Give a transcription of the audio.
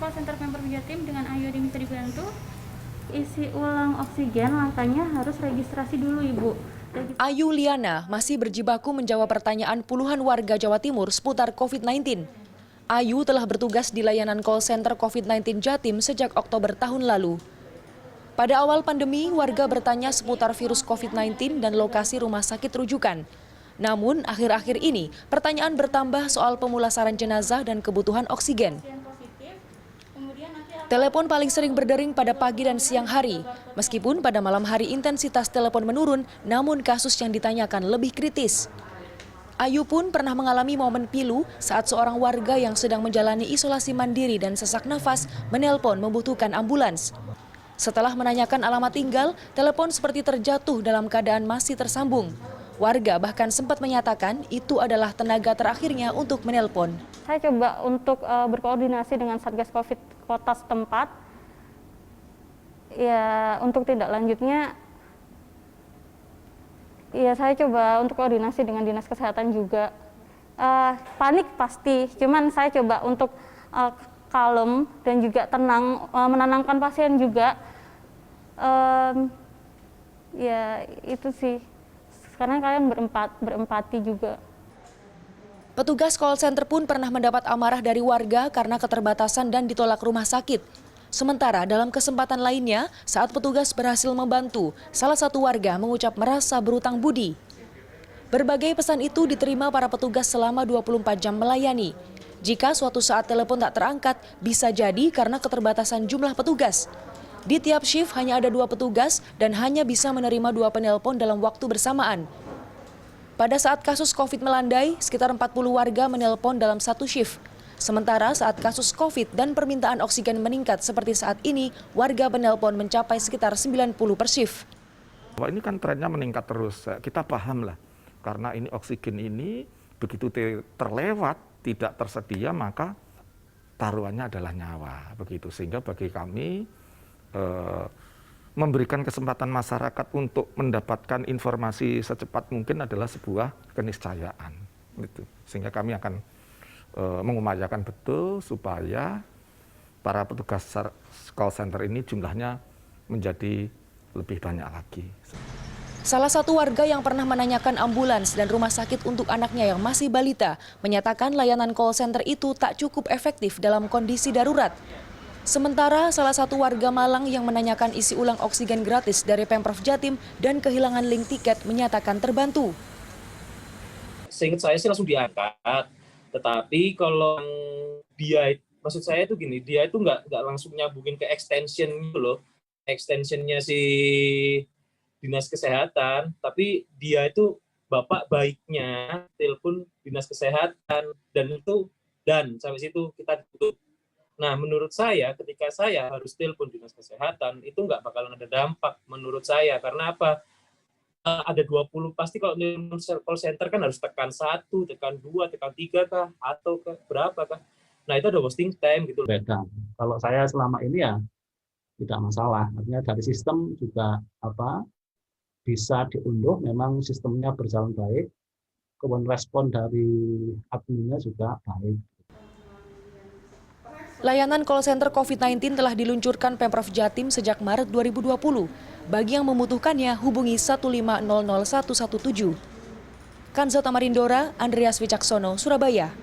call center Pemprov Jatim dengan Ayu ada yang bisa dibantu. Isi ulang oksigen, langkahnya harus registrasi dulu, Ibu. Ayu Liana masih berjibaku menjawab pertanyaan puluhan warga Jawa Timur seputar COVID-19. Ayu telah bertugas di layanan call center COVID-19 Jatim sejak Oktober tahun lalu. Pada awal pandemi, warga bertanya seputar virus COVID-19 dan lokasi rumah sakit rujukan. Namun, akhir-akhir ini, pertanyaan bertambah soal pemulasaran jenazah dan kebutuhan oksigen. Telepon paling sering berdering pada pagi dan siang hari. Meskipun pada malam hari intensitas telepon menurun, namun kasus yang ditanyakan lebih kritis. Ayu pun pernah mengalami momen pilu saat seorang warga yang sedang menjalani isolasi mandiri dan sesak nafas menelpon membutuhkan ambulans. Setelah menanyakan alamat tinggal, telepon seperti terjatuh dalam keadaan masih tersambung. Warga bahkan sempat menyatakan itu adalah tenaga terakhirnya untuk menelpon. Saya coba untuk berkoordinasi dengan Satgas Covid kota setempat. Ya, untuk tindak lanjutnya, ya saya coba untuk koordinasi dengan Dinas Kesehatan juga. Panik pasti, cuman saya coba untuk kalem dan juga tenang, menenangkan pasien juga. Ya itu sih. Karena kalian berempati juga. Petugas call center pun pernah mendapat amarah dari warga karena keterbatasan dan ditolak rumah sakit. Sementara dalam kesempatan lainnya, saat petugas berhasil membantu, salah satu warga mengucap merasa berutang budi. Berbagai pesan itu diterima para petugas selama 24 jam melayani. Jika suatu saat telepon tak terangkat, bisa jadi karena keterbatasan jumlah petugas. Di tiap shift hanya ada 2 petugas dan hanya bisa menerima 2 penelpon dalam waktu bersamaan. Pada saat kasus COVID melandai, sekitar 40 warga menelpon dalam satu shift. Sementara saat kasus COVID dan permintaan oksigen meningkat seperti saat ini, warga penelpon mencapai sekitar 90 per shift. Ini kan trennya meningkat terus, kita paham lah. Karena ini oksigen ini begitu terlewat, tidak tersedia, maka taruhannya adalah nyawa. Begitu. Sehingga bagi kami, memberikan kesempatan masyarakat untuk mendapatkan informasi secepat mungkin adalah sebuah keniscayaan. Gitu. Sehingga kami akan mengupayakan betul supaya para petugas call center ini jumlahnya menjadi lebih banyak lagi. Salah satu warga yang pernah menanyakan ambulans dan rumah sakit untuk anaknya yang masih balita menyatakan layanan call center itu tak cukup efektif dalam kondisi darurat. Sementara salah satu warga Malang yang menanyakan isi ulang oksigen gratis dari Pemprov Jatim dan kehilangan link tiket menyatakan terbantu. Seingat saya sih langsung diangkat, tetapi kalau dia, maksud saya itu gini, dia itu nggak langsung nyambungin ke extension gitu loh, extensionnya si Dinas Kesehatan, tapi dia itu bapak baiknya telepon Dinas Kesehatan dan sampai situ kita tutup. Nah, menurut saya, ketika saya harus telepon Dinas Kesehatan, itu nggak bakalan ada dampak menurut saya. Karena apa? Ada 20, pasti kalau call center kan harus tekan 1, tekan 2, tekan 3 kah? Atau berapa kah? Nah, itu ada wasting time gitu. Beda. Kalau saya selama ini ya tidak masalah. Artinya dari sistem juga bisa diunduh, memang sistemnya berjalan baik. Kemudian respon dari adminnya juga baik. Layanan call center COVID-19 telah diluncurkan Pemprov Jatim sejak Maret 2020. Bagi yang membutuhkannya, hubungi 1500117. Kanza Tamarindora, Andreas Wicaksono, Surabaya.